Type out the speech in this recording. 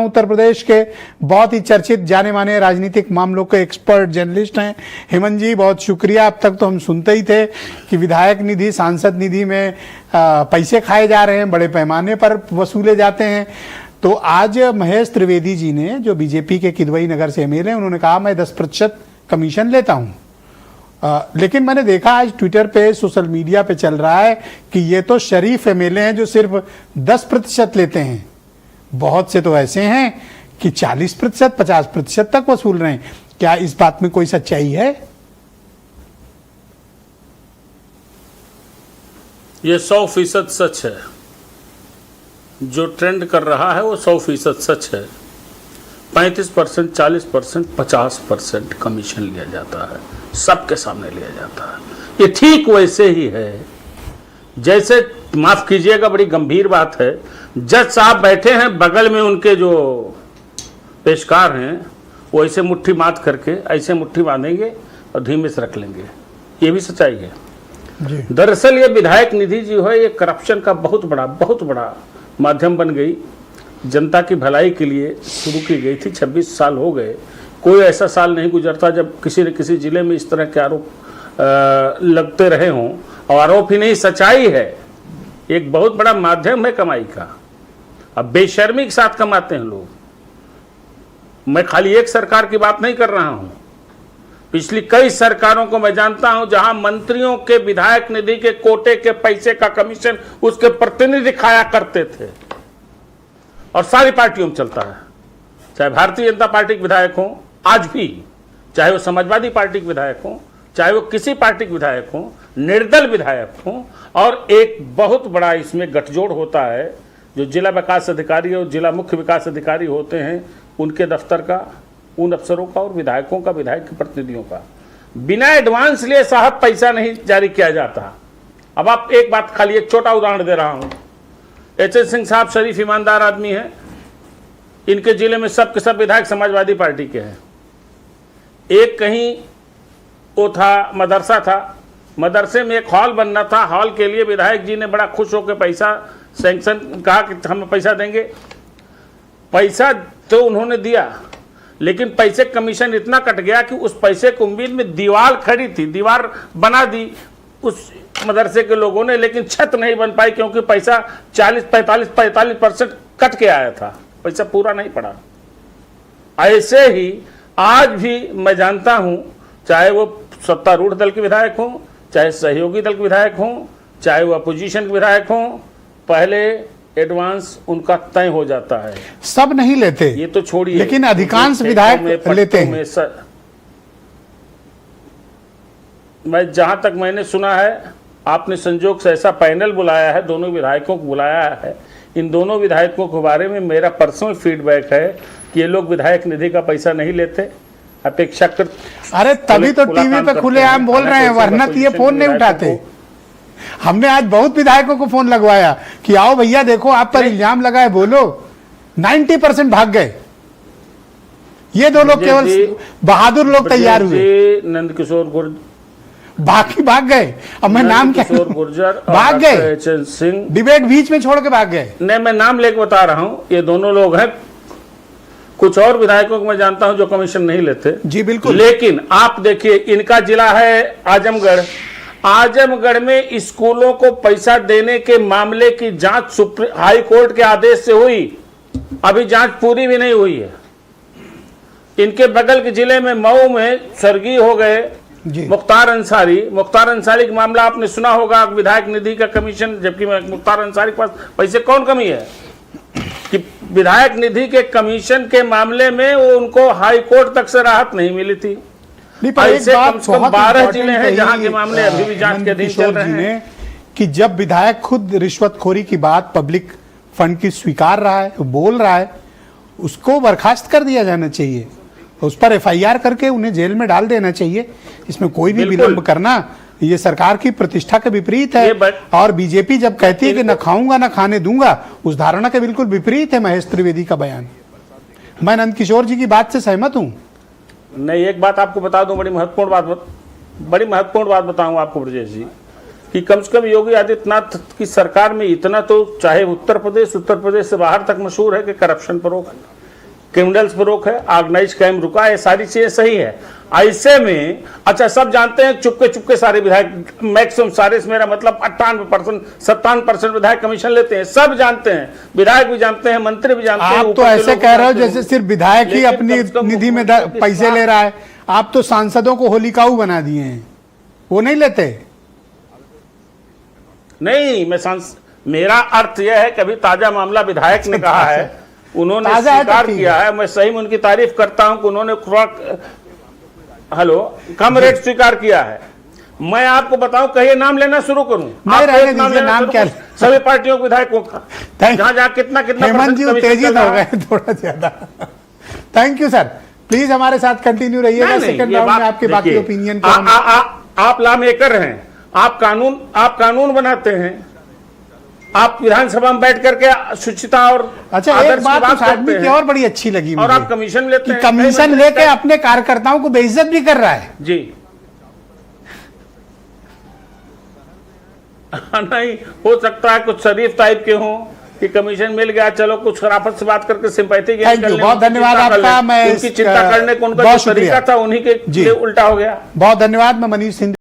उत्तर प्रदेश के बहुत ही चर्चित जाने माने राजनीतिक मामलों के एक्सपर्ट जर्नलिस्ट हैं हेमंत जी। बहुत शुक्रिया। अब तक तो हम सुनते ही थे कि विधायक निधि सांसद निधि में पैसे खाए जा रहे हैं, बड़े पैमाने पर वसूले जाते हैं। तो आज महेश त्रिवेदी जी ने, जो बीजेपी के किदवई नगर से एमएलए, उन्होंने कहा मैं 10% कमीशन लेता हूं। लेकिन मैंने देखा आज ट्विटर पे, सोशल मीडिया पे चल रहा है कि ये तो शरीफ एमएलए हैं जो सिर्फ 10% लेते हैं। बहुत से तो ऐसे हैं कि 40%, 50% तक वसूल रहे हैं। क्या इस बात में कोई सच्चाई है? ये 100% सच है। जो ट्रेंड कर रहा है वो 100% सच है। 35%, 40%, 50% कमीशन लिया जाता है, सबके सामने लिया जाता है। ये ठीक वैसे ही है जैसे, माफ कीजिएगा बड़ी गंभीर बात है, जज साहब बैठे हैं, बगल में उनके जो पेशकार हैं वो ऐसे मुट्ठी मात करके ऐसे मुट्ठी बांधेंगे और धीमे से रख लेंगे। ये भी सच्चाई है। दरअसल ये विधायक निधि जो है, ये करप्शन का बहुत बड़ा माध्यम बन गई। जनता की भलाई के लिए शुरू की गई थी। 26 साल हो गए, कोई ऐसा साल नहीं गुजरता जब किसी न किसी जिले में इस तरह के आरोप लगते रहे हों। और आरोप ही नहीं, सच्चाई है। एक बहुत बड़ा माध्यम है कमाई का। अब बेशर्मी के साथ कमाते हैं लोग। मैं खाली एक सरकार की बात नहीं कर रहा हूं, पिछली कई सरकारों को मैं जानता हूं जहां मंत्रियों के विधायक निधि के कोटे के पैसे का कमीशन उसके प्रतिनिधि खाया करते थे। और सारी पार्टियों में चलता है, चाहे भारतीय जनता पार्टी के विधायक हों, आज भी, चाहे वो समाजवादी पार्टी के विधायक हों, चाहे वो किसी पार्टी के विधायक हों, निर्दल विधायक हों। और एक बहुत बड़ा इसमें गठजोड़ होता है, जो जिला विकास अधिकारी और जिला मुख्य विकास अधिकारी होते हैं, उनके दफ्तर का, उन अफसरों का और विधायकों का, विधायक के प्रतिनिधियों का। बिना एडवांस लिए साहब पैसा नहीं जारी किया जाता। अब आप एक बात, खाली एक छोटा उदाहरण दे रहा हूं। एच.एन. सिंह साहब शरीफ ईमानदार आदमी हैं। इनके जिले में सब के सब विधायक समाजवादी पार्टी के हैं। एक कहीं वो था, मदरसा था, मदरसे में एक हॉल बनना था। हॉल के लिए विधायक जी ने बड़ा खुश होकर पैसा सैंक्शन, कहा कि हमें पैसा देंगे। पैसा तो उन्होंने दिया, लेकिन पैसे कमीशन इतना कट गया कि उस पैसे की उम्मीद में दीवार खड़ी थी, दीवार बना दी उस मदरसे के लोगों ने, लेकिन छत नहीं बन पाई क्योंकि पैसा 45% कट के आया था, पैसा पूरा नहीं पड़ा। ऐसे ही आज भी मैं जानता हूं, चाहे वो सत्तारूढ़ दल के विधायक हों, चाहे सहयोगी दल के विधायक हों, चाहे वो अपोजिशन के विधायक हों, पहले एडवांस उनका तय हो जाता है। सब नहीं लेते, ये तो छोड़िए, लेकिन अधिकांश विधायक लेते हैं। मैं जहां तक मैंने सुना है, आपने संजोग से ऐसा पैनल बुलाया है, दोनों विधायकों को बुलाया है। इन दोनों विधायकों के बारे में मेरा पर्सनल फीडबैक है कि ये लोग विधायक निधि का पैसा नहीं लेते, अपेक्षाकृत। अरे तभी तो टीवी पे खुलेआम बोल रहे हैं, वरना ये फोन नहीं उठाते। हमने आज बहुत विधायकों को फोन लगवाया कि आओ भैया देखो आप पर इल्जाम लगा है, बोलो। 90% भाग गए। ये दो लोग केवल बहादुर लोग तैयार हुए। नंदकिशोर गुर्जर बाकी भाग गए। अब मैं नाम क्या, गुर्जर भाग गए, एच.एन. सिंह डिबेट बीच में छोड़ के भाग गए। नहीं, मैं नाम लेके बता रहा हूं, ये दोनों लोग हैं। कुछ और विधायकों को मैं जानता हूं जो कमीशन नहीं लेते। जी बिल्कुल। लेकिन आप देखिए, इनका जिला है आजमगढ़। आजमगढ़ में स्कूलों को पैसा देने के मामले की जांच हाई कोर्ट के आदेश से हुई, अभी जांच पूरी भी नहीं हुई है। इनके बगल के जिले में मऊ में स्वर्गीय हो गए मुख्तार अंसारी। मुख्तार अंसारी का मामला आपने सुना होगा, विधायक निधि का कमीशन, जबकि मुख्तार अंसारी के पास पैसे कौन कमी है कि विधायक निधि के कमीशन के मामले में वो उनको हाई कोर्ट तक से राहत नहीं मिली थी। ऐसे कम से कम 12 जिले हैं जहां के मामले अभी भी जांच के अधीन चल रहे हैं। कि जब विधायक खुद रिश्वतखोरी की बात पब्लिक फंड की स्वीकार रहा है, बोल रहा है, उसको बर्खास्त कर दिया जाना चाहिए, उस पर एफआईआर करके उन्हें जेल में डाल देना चाहिए। इसमें कोई भी विलंब करना ये सरकार की प्रतिष्ठा के विपरीत है। और बीजेपी जब कहती है कि न खाऊंगा न खाने दूंगा, उस धारणा के बिल्कुल विपरीत है महेश त्रिवेदी का बयान। मैं नंदकिशोर जी की बात से सहमत हूं। नहीं, एक बात आपको बता दूं, बड़ी महत्वपूर्ण बात बताऊं आपको ब्रजेश जी, कि कम से कम योगी आदित्यनाथ की सरकार में इतना तो, चाहे उत्तर प्रदेश से बाहर तक मशहूर है कि करप्शन पर रोक। क्रिमिनल्स पर रोक है, ऑर्गेनाइज क्राइम रुका है, ये सारी चीजें सही है। ऐसे में अच्छा सब जानते हैं चुपके चुपके सारे विधायक मैक्सिमम सारे से मेरा मतलब 98% 57% विधायक कमीशन लेते हैं, सब जानते हैं, विधायक भी जानते हैं, मंत्री भी जानते हैं। आप तो ऊपर के ऐसे लोग कह रहे हो जानते हैं। जैसे सिर्फ विधायक ही लेकिन अपनी कम से कम निधि में मुख्यमंत्री के पैसे साथ- ले रहा है। आप तो सांसदों को होलिकाऊ बना दिए हैं, वो नहीं लेते। नहीं, मेरा अर्थ यह है कि अभी ताजा मामला विधायक ने कहा है, उन्होंने ताजा है तो स्वीकार ठीक किया है, मैं सही में उनकी तारीफ करता हूं कि उन्होंने कम रेट स्वीकार किया है। मैं आपको बताऊं, कहिए नाम लेना शुरू करूं, नहीं, आप रहने एक नाम दीजिए, लेना नाम शुरू क्या करूं, सभी पार्टियों के विधायकों का, जहां जहां कितना कितना हेमंत जी परसेंट उत्तेजित कमीशन हो चल रहा है। गए थोड़ा ज्यादा। थैंक यू सर, प्लीज हमारे साथ कंटिन्यू रहिएगा। नहीं, नहीं, सेकंड ये राउंड में बात आपके बाकी देखिए, ओपिनियन को आप लॉ मेकर हैं, आप कानून बनाते हैं, आप विधानसभा में बैठ करके शुचिता और अच्छा, आदर्श एक की बात उस करते आदमी की हैं, और बड़ी अच्छी लगी और मुझे, आप कमीशन लेते कि हैं, कमीशन नहीं, लेके अपने कार्यकर्ताओं को बेइज्जत भी कर रहा है। जी नहीं हो सकता है कुछ शरीफ टाइप के हों कि कमीशन मिल गया, चलो कुछ खराफत से बात करके सिंपैथी गेन Thank कर you, लें, बहुत उनकी धन्यवाद चिंता कर आपका। लें। मैं उनकी चिंता करने का उनका बहुत जो तरीका शुक्रिया। था उन्हीं के जी। लिए उल्टा हो गया। बहुत धन्यवाद। मैं मनीष सिंह